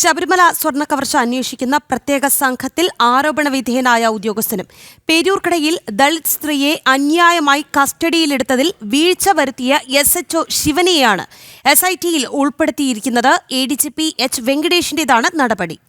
ശബരിമല സ്വർണ്ണക്കവർച്ച അന്വേഷിക്കുന്ന പ്രത്യേക സംഘത്തിൽ ആരോപണ വിധേയനായ ഉദ്യോഗസ്ഥനും പേരൂർക്കടയിൽ ദളിത് സ്ത്രീയെ അന്യായമായി കസ്റ്റഡിയിലെടുത്തതിൽ വീഴ്ച വരുത്തിയ SHO ശിവനെയാണ് SITയിൽ ഉൾപ്പെടുത്തിയിരിക്കുന്നത്. ADGP H വെങ്കടേഷിന്റേതാണ് നടപടി.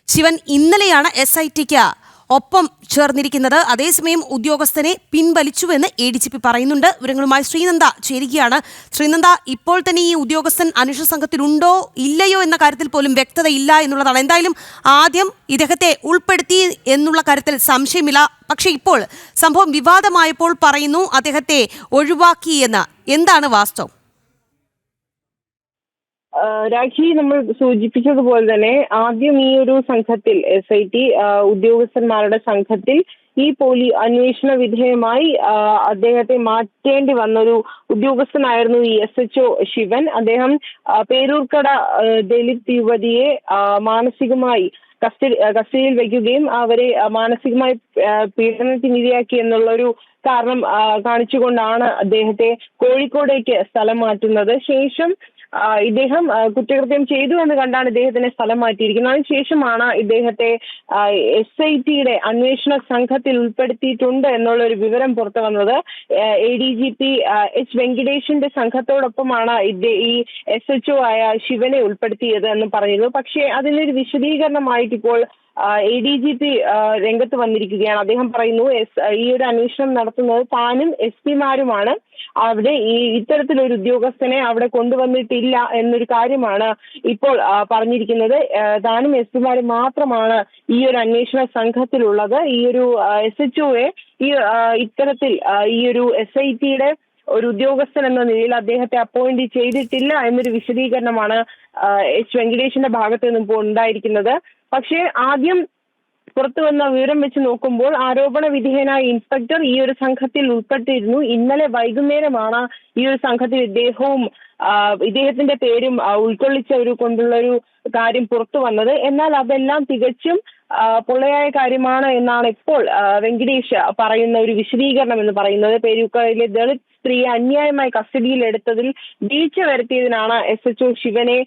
ശിവൻ ഇന്നലെയാണ് SITക്ക് ഒപ്പം ചേർന്നിരിക്കുന്നത്. അതേസമയം ഉദ്യോഗസ്ഥനെ പിൻവലിച്ചുവെന്ന് ADGP പറയുന്നുണ്ട്. വിവരങ്ങളുമായി ശ്രീനന്ദ ചേരുകയാണ്. ശ്രീനന്ദ, ഇപ്പോൾ തന്നെ ഈ ഉദ്യോഗസ്ഥൻ അന്വേഷണ സംഘത്തിലുണ്ടോ ഇല്ലയോ എന്ന കാര്യത്തിൽ പോലും വ്യക്തതയില്ല എന്നുള്ളതാണ്. എന്തായാലും ആദ്യം ഇദ്ദേഹത്തെ ഉൾപ്പെടുത്തി എന്നുള്ള കാര്യത്തിൽ സംശയമില്ല. പക്ഷേ ഇപ്പോൾ സംഭവം വിവാദമായപ്പോൾ പറയുന്നു അദ്ദേഹത്തെ ഒഴിവാക്കി എന്ന്. എന്താണ് വാസ്തവം? രാഖി, നമ്മൾ സൂചിപ്പിച്ചതുപോലെ തന്നെ ആദ്യം ഈ ഒരു സംഘത്തിൽ SIT ഉദ്യോഗസ്ഥന്മാരുടെ സംഘത്തിൽ ഈ അന്വേഷണ വിധേയമായി അദ്ദേഹത്തെ മാറ്റേണ്ടി വന്നൊരു ഉദ്യോഗസ്ഥനായിരുന്നു ഈ SHO ശിവൻ. അദ്ദേഹം പേരൂർക്കട ദളിത് യുവതിയെ മാനസികമായി കസ്റ്റഡിയിൽ വയ്ക്കുകയും അവരെ മാനസികമായി പീഡനത്തിനിരയാക്കി എന്നുള്ളൊരു കാരണം കാണിച്ചുകൊണ്ടാണ് അദ്ദേഹത്തെ കോഴിക്കോടേക്ക് സ്ഥലം മാറ്റുന്നത്. ശേഷം ഇദ്ദേഹം കുറ്റകൃത്യം ചെയ്തു എന്ന് കണ്ടാണ് ഇദ്ദേഹത്തിനെ സ്ഥലം മാറ്റിയിരിക്കുന്നത്. അതിനുശേഷമാണ് ഇദ്ദേഹത്തെ SITയുടെ അന്വേഷണ സംഘത്തിൽ ഉൾപ്പെടുത്തിയിട്ടുണ്ട് എന്നുള്ളൊരു വിവരം പുറത്തു വന്നത്. ADGP H വെങ്കടേഷിന്റെ സംഘത്തോടൊപ്പമാണ് ഈ SHO ആയ ശിവനെ ഉൾപ്പെടുത്തിയത് എന്ന് പറഞ്ഞിരുന്നു. പക്ഷേ അതിനൊരു വിശദീകരണമായിട്ട് ഇപ്പോൾ ADGP രംഗത്ത് വന്നിരിക്കുകയാണ്. അദ്ദേഹം പറയുന്നു ഈ ഒരു അന്വേഷണം നടത്തുന്നത് താനും SP-മാരുമാണ്. അവിടെ ഇത്തരത്തിലൊരു ഉദ്യോഗസ്ഥനെ അവിടെ കൊണ്ടുവന്നിട്ടില്ല എന്നൊരു കാര്യമാണ് ഇപ്പോൾ പറഞ്ഞിരിക്കുന്നത്. താനും SP-മാരും മാത്രമാണ് ഈ ഒരു അന്വേഷണ സംഘത്തിലുള്ളത്. ഈ ഒരു SHOയെ ഇത്തരത്തിൽ ഈ ഒരു SITയുടെ ഒരു ഉദ്യോഗസ്ഥൻ എന്ന നിലയിൽ അദ്ദേഹത്തെ അപ്പോയിന്റ് ചെയ്തിട്ടില്ല എന്നൊരു വിശദീകരണമാണ് H വെങ്കടേഷിന്റെ ഭാഗത്ത് നിന്നും ഇപ്പോൾ ഉണ്ടായിരിക്കുന്നത്. പക്ഷേ ആദ്യം പുറത്തു വന്ന വിവരം വെച്ച് നോക്കുമ്പോൾ ആരോപണ വിധേയനായ ഇൻസ്പെക്ടർ ഈ ഒരു സംഘത്തിൽ ഉൾപ്പെട്ടിരുന്നു. ഇന്നലെ വൈകുന്നേരമാണ് ഈ ഒരു സംഘത്തിൽ ഇദ്ദേഹത്തിന്റെ പേരും ഉൾക്കൊള്ളിച്ച കൊണ്ടുള്ള ഒരു കാര്യം പുറത്തു വന്നത്. എന്നാൽ അതെല്ലാം തികച്ചും പൊള്ളയായ കാര്യമാണ് എന്നാണ് ഇപ്പോൾ വെങ്കടേഷ് പറയുന്ന ഒരു വിശദീകരണം എന്ന് പറയുന്നത്. പേരൂർക്കടയിലെ ദളിത് സ്ത്രീയെ അന്യായമായി കസ്റ്റഡിയിൽ എടുത്തതിൽ വീഴ്ച വരുത്തിയതിനാണ് SHO ശിവനെ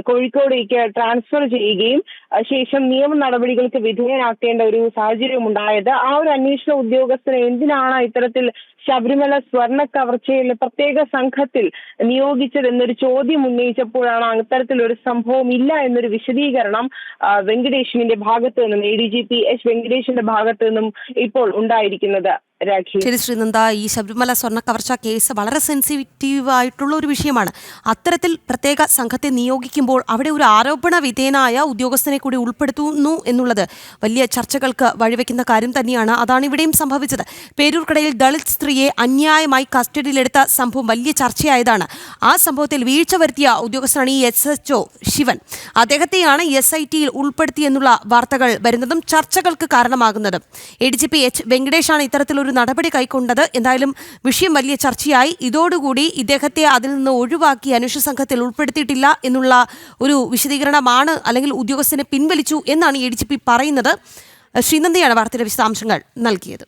കോഴിക്കോടേക്ക് ട്രാൻസ്ഫർ ചെയ്യുകയും ശേഷം നിയമ നടപടികൾക്ക് വിധേയനാക്കേണ്ട ഒരു സാഹചര്യം ഉണ്ടായത്. ആ ഒരു അന്വേഷണ ഉദ്യോഗസ്ഥനെ എന്തിനാണ് ഇത്തരത്തിൽ ശബരിമല സ്വർണ്ണ കവർച്ചയിലെ പ്രത്യേക സംഘത്തിൽ നിയോഗിച്ചതെന്നൊരു ചോദ്യം ഉന്നയിച്ചപ്പോഴാണ് അത്തരത്തിലൊരു സംഭവം ഇല്ല എന്നൊരു വിശദീകരണം വെങ്കടേഷിന്റെ ഭാഗത്ത് നിന്നും ADGP H വെങ്കടേഷിന്റെ ഭാഗത്ത് നിന്നും ഇപ്പോൾ ഉണ്ടായിരിക്കുന്നത്. ശരി ശ്രീനന്ദ, ഈ ശബരിമല സ്വർണ്ണ കവർച്ച കേസ് വളരെ സെൻസിറ്റീവ് ആയിട്ടുള്ള ഒരു വിഷയമാണ്. അത്തരത്തിൽ പ്രത്യേക സംഘത്തെ നിയോഗിക്കുമ്പോൾ അവിടെ ഒരു ആരോപണ വിധേയനായ ഉദ്യോഗസ്ഥനെ കൂടി ഉൾപ്പെടുത്തുന്നു എന്നുള്ളത് വലിയ ചർച്ചകൾക്ക് വഴിവെക്കുന്ന കാര്യം തന്നെയാണ്. അതാണ് ഇവിടെയും സംഭവിച്ചത്. പേരൂർക്കടയിൽ ദളിത് സ്ത്രീയെ അന്യായമായി കസ്റ്റഡിയിലെടുത്ത സംഭവം വലിയ ചർച്ചയായതാണ്. ആ സംഭവത്തിൽ വീഴ്ച വരുത്തിയ ഉദ്യോഗസ്ഥനാണ് ഈ SHO ശിവൻ. അദ്ദേഹത്തെയാണ് SITയിൽ ഉൾപ്പെടുത്തിയെന്നുള്ള വാർത്തകൾ വരുന്നതും ചർച്ചകൾക്ക് കാരണമാകുന്നതും. ADGP H വെങ്കടേഷാണ് ഇത്തരത്തിലൊരു നടപടി കൈക്കൊണ്ടത്. എന്തായാലും വിഷയം വലിയ ചർച്ചയായി. ഇതോടുകൂടി ഇദ്ദേഹത്തെ അതിൽ നിന്ന് ഒഴിവാക്കി അന്വേഷണ സംഘത്തിൽ ഉൾപ്പെടുത്തിയിട്ടില്ല എന്നുള്ള ഒരു വിശദീകരണമാണ്, അല്ലെങ്കിൽ ഉദ്യോഗസ്ഥനെ പിൻവലിച്ചു എന്നാണ് ADGP പറയുന്നത്. ശ്രീനന്ദയാണ് വാർത്തയുടെ വിശദാംശങ്ങൾ നൽകിയത്.